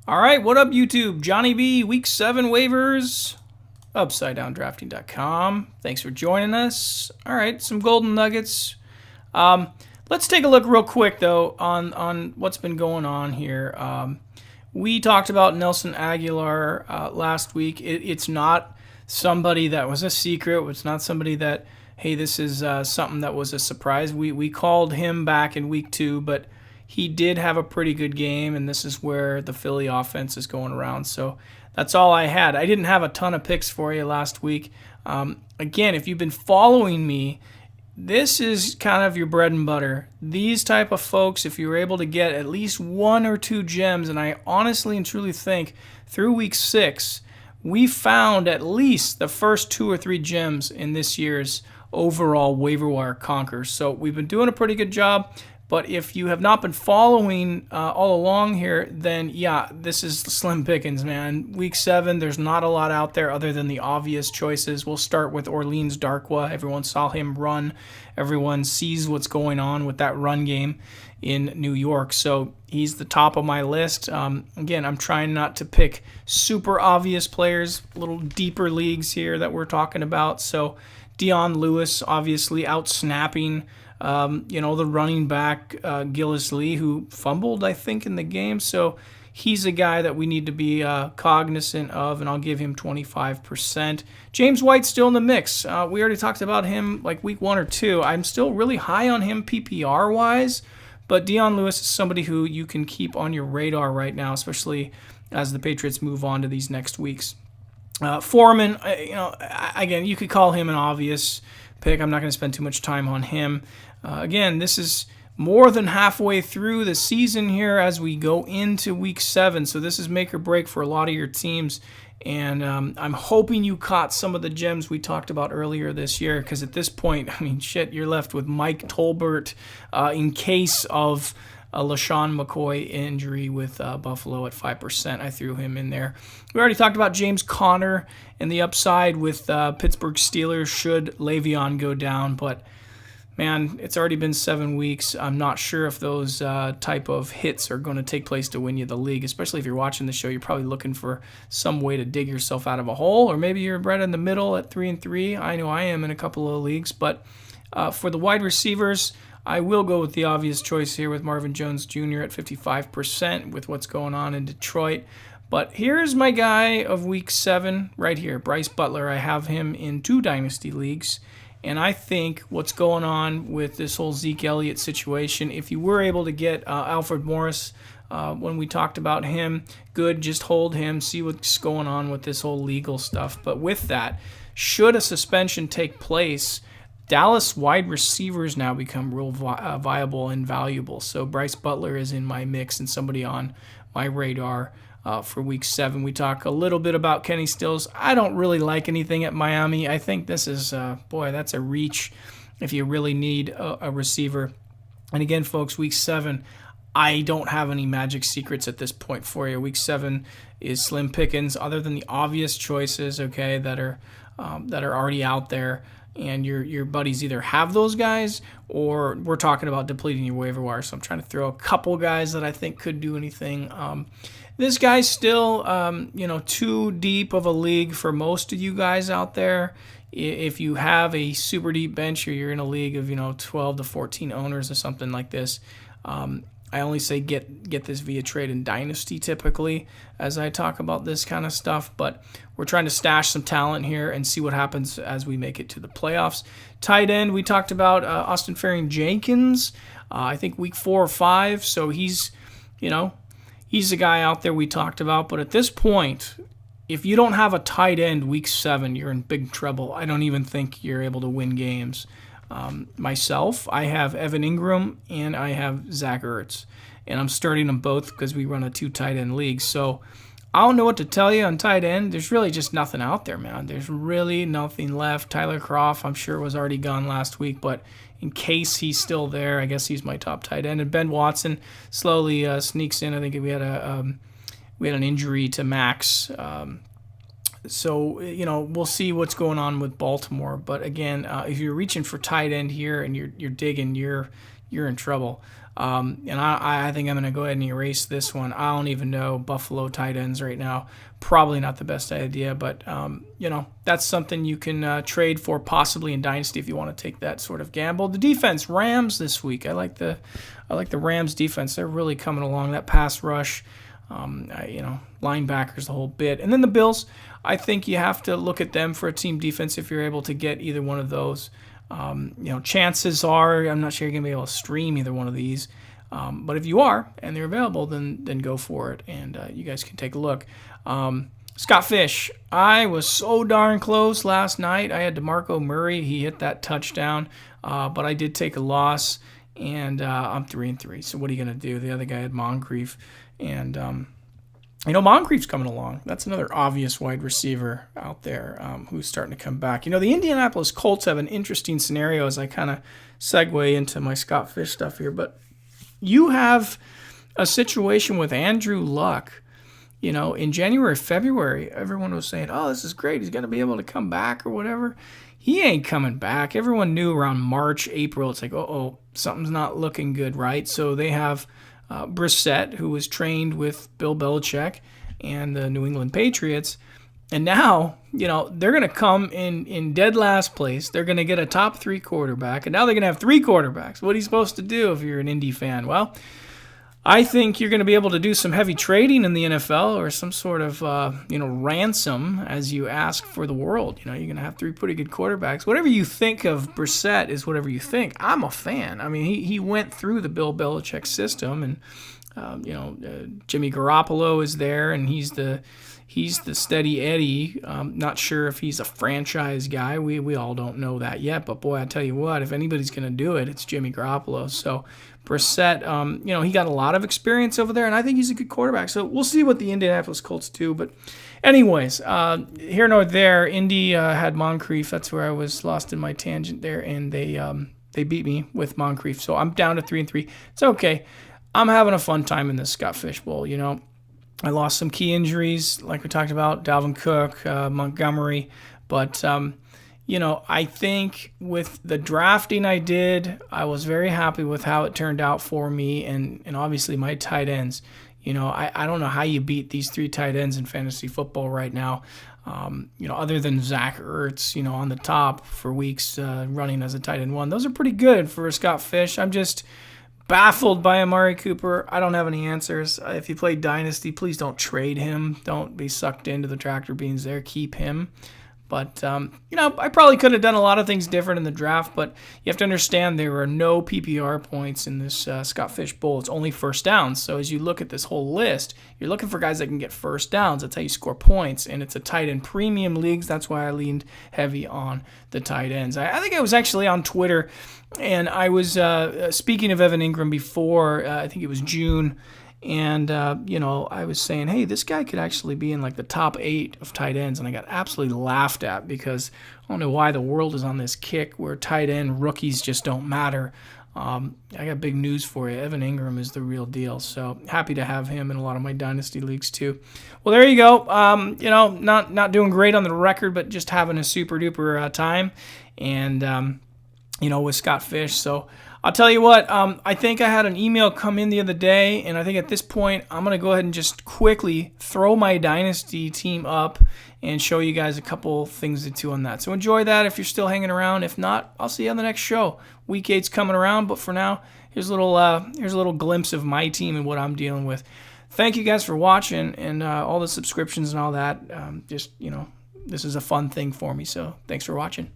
All right, what up, YouTube? Johnny B, Week 7 waivers, UpsideDownDrafting.com. Thanks for joining us. All right, some golden nuggets. Let's take a look real quick, though, on what's been going on here. We talked about Nelson Aguilar last week. It's not somebody that was a secret. It's not somebody that, hey, this is something that was a surprise. We called him back in Week 2, but he did have a pretty good game, and this is where the Philly offense is going around. So that's all I had. I didn't have a ton of picks for you last week. Again, if you've been following me, this is kind of your bread and butter. These type of folks, if you were able to get at least one or two gems, and I honestly and truly think through Week 6, we found at least the first 2 or 3 gems in this year's overall waiver wire conquers. So we've been doing a pretty good job. But if you have not been following all along here, then yeah, this is slim pickings, man. Week 7, there's not a lot out there other than the obvious choices. We'll start with Orleans Darkwa. Everyone saw him run. Everyone sees what's going on with that run game in New York. So he's the top of my list. Again, I'm trying not to pick super obvious players, little deeper leagues here that we're talking about. So Dion Lewis, obviously out snapping the running back, Gillis Lee, who fumbled, I think, in the game. So he's a guy that we need to be cognizant of, and I'll give him 25%. James White's still in the mix. We already talked about him like week 1 or 2. I'm still really high on him PPR-wise, but Dion Lewis is somebody who you can keep on your radar right now, especially as the Patriots move on to these next weeks. Foreman, again, you could call him an obvious pick. I'm not going to spend too much time on him. Again, this is more than halfway through the season here as we go into Week 7, so this is make or break for a lot of your teams, and I'm hoping you caught some of the gems we talked about earlier this year, because at this point, I mean, shit, you're left with Mike Tolbert in case of a LaShawn McCoy injury with Buffalo at 5%. I threw him in there. We already talked about James Conner and the upside with Pittsburgh Steelers should Le'Veon go down, but man, it's already been 7 weeks. I'm not sure if those type of hits are going to take place to win you the league, especially if you're watching the show. You're probably looking for some way to dig yourself out of a hole, or maybe you're right in the middle at 3-3. I know I am in a couple of leagues, but for the wide receivers, I will go with the obvious choice here with Marvin Jones Jr. at 55% with what's going on in Detroit. But here's my guy of Week 7 right here, Bryce Butler. I have him in 2 Dynasty leagues. And I think what's going on with this whole Zeke Elliott situation, if you were able to get Alfred Morris when we talked about him, good, just hold him, see what's going on with this whole legal stuff. But with that, should a suspension take place, Dallas wide receivers now become real viable and valuable. So Bryce Butler is in my mix and somebody on my radar for Week 7. We talk a little bit about Kenny Stills. I don't really like anything at Miami. I think this is, that's a reach if you really need a receiver. And again, folks, Week 7, I don't have any magic secrets at this point for you. Week 7 is slim pickings, other than the obvious choices, okay, that are already out there. And your buddies either have those guys, or we're talking about depleting your waiver wire. So I'm trying to throw a couple guys that I think could do anything. This guy's still, too deep of a league for most of you guys out there. If you have a super deep bench, or you're in a league of 12 to 14 owners or something like this, I only say get this via trade in Dynasty typically as I talk about this kind of stuff, but we're trying to stash some talent here and see what happens as we make it to the playoffs. Tight end, we talked about Austin Ferrin-Jenkins, I think week 4 or 5, so he's a guy out there we talked about, but at this point, if you don't have a tight end week 7, you're in big trouble. I don't even think you're able to win games. Myself, I have Evan Ingram and I have Zach Ertz, and I'm starting them both because we run a 2 tight end league. So I don't know what to tell you on tight end. There's really just nothing out there, man. There's really nothing left. Tyler Kroft, I'm sure, was already gone last week, but in case he's still there, I guess he's my top tight end. And Ben Watson slowly sneaks in. I think we had an injury to Max So, we'll see what's going on with Baltimore. But again, if you're reaching for tight end here and you're digging, you're in trouble. And I think I'm going to go ahead and erase this one. I don't even know Buffalo tight ends right now. Probably not the best idea, but that's something you can trade for possibly in Dynasty if you want to take that sort of gamble. The defense, Rams this week. I like the Rams defense. They're really coming along. That pass rush, linebackers, the whole bit. And then the Bills, I think you have to look at them for a team defense if you're able to get either one of those. Chances are, I'm not sure you're going to be able to stream either one of these. But if you are and they're available, then go for it. And you guys can take a look. Scott Fish, I was so darn close last night. I had DeMarco Murray. He hit that touchdown. But I did take a loss. And I'm 3-3. So what are you going to do? The other guy had Moncrief. And Moncrief's coming along. That's another obvious wide receiver out there who's starting to come back. The Indianapolis Colts have an interesting scenario as I kind of segue into my Scott Fish stuff here. But you have a situation with Andrew Luck. In January, February, everyone was saying, oh, this is great. He's going to be able to come back or whatever. He ain't coming back. Everyone knew around March, April, it's like, something's not looking good, right? So they have Brissett, who was trained with Bill Belichick and the New England Patriots. And now, they're going to come in dead last place. They're going to get a top 3 quarterback. And now they're going to have 3 quarterbacks. What are you supposed to do if you're an Indy fan? Well, I think you're going to be able to do some heavy trading in the NFL or some sort of, ransom as you ask for the world. You're going to have 3 pretty good quarterbacks. Whatever you think of Brissett is whatever you think. I'm a fan. I mean, he went through the Bill Belichick system, and, Jimmy Garoppolo is there, and he's the steady Eddie. Not sure if he's a franchise guy. We all don't know that yet. But, boy, I tell you what, if anybody's going to do it, it's Jimmy Garoppolo. So Brissett, he got a lot of experience over there, and I think he's a good quarterback. So we'll see what the Indianapolis Colts do. But anyways, here nor there, Indy had Moncrief. That's where I was lost in my tangent there, and they beat me with Moncrief. So I'm down to 3-3. It's okay. I'm having a fun time in this Scott Fish Bowl, I lost some key injuries, like we talked about, Dalvin Cook, Montgomery. But, I think with the drafting I did, I was very happy with how it turned out for me and obviously my tight ends. I don't know how you beat these 3 tight ends in fantasy football right now, other than Zach Ertz, on the top for weeks running as a tight end 1. Those are pretty good for Scott Fish. I'm just baffled by Amari Cooper. I don't have any answers. If you play Dynasty, please don't trade him. Don't be sucked into the tractor beams there. Keep him. But, I probably could have done a lot of things different in the draft, but you have to understand there are no PPR points in this Scott Fish Bowl. It's only first downs. So as you look at this whole list, you're looking for guys that can get first downs. That's how you score points, and it's a tight end premium leagues. That's why I leaned heavy on the tight ends. I think I was actually on Twitter, and I was speaking of Evan Ingram before, I think it was June, and, I was saying, hey, this guy could actually be in like the top 8 of tight ends. And I got absolutely laughed at because I don't know why the world is on this kick where tight end rookies just don't matter. I got big news for you. Evan Ingram is the real deal. So happy to have him in a lot of my dynasty leagues too. Well, there you go. Not doing great on the record, but just having a super duper time. And, with Scott Fish. So I'll tell you what, I think I had an email come in the other day, and I think at this point I'm going to go ahead and just quickly throw my Dynasty team up and show you guys a couple things to do on that. So enjoy that if you're still hanging around. If not, I'll see you on the next show. Week 8's coming around, but for now, here's a little glimpse of my team and what I'm dealing with. Thank you guys for watching and all the subscriptions and all that. This is a fun thing for me, so thanks for watching.